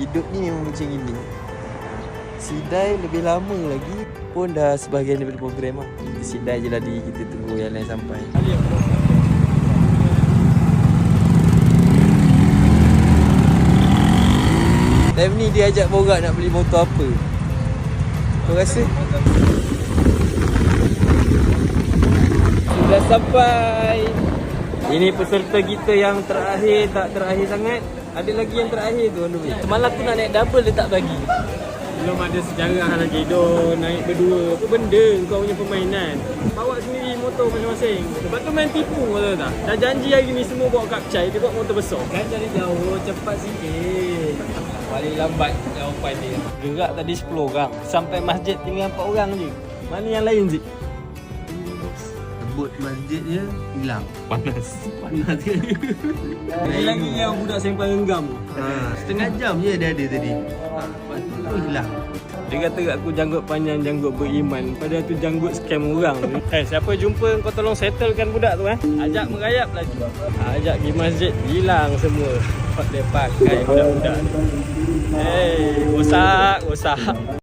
Hidup ni memang macam ini. Sidai lebih lama lagi pun dah sebahagian daripada program lah. Kita sidai je lah diri kita, tunggu yang lain sampai. Time ni dia ajak borak nak beli motor apa? Kau rasa? Sudah sampai. Ini peserta kita yang terakhir, tak terakhir sangat. Ada lagi yang terakhir tu on the way. Semalam tu nak naik double dia tak bagi. Belum ada sejarah lagi Don naik berdua. Apa benda kau punya permainan? Bawa sendiri motor masing-masing. Lepas tu main tipu kau tahu tak? Dah janji hari ni semua bawa kapcai, dia bawa motor besar. Kan dari jauh, cepat sikit. Paling lambat jawapan dia. Gerak tadi 10 orang. Sampai masjid tinggal 4 orang je. Mana yang lain Zik? Sebut masjid je hilang. Panas ke? Ada lagi yang budak sempang renggam. Setengah jam je dia ada tadi. Lepas tu hilang. Dia kata kat aku janggut panjang, janggut beriman. Padahal tu janggut scam orang. Siapa jumpa kau tolong settlekan budak tu Ajak merayap lagi. Ajak pergi masjid, hilang semua. Dia pakai budak-budak. Rosak.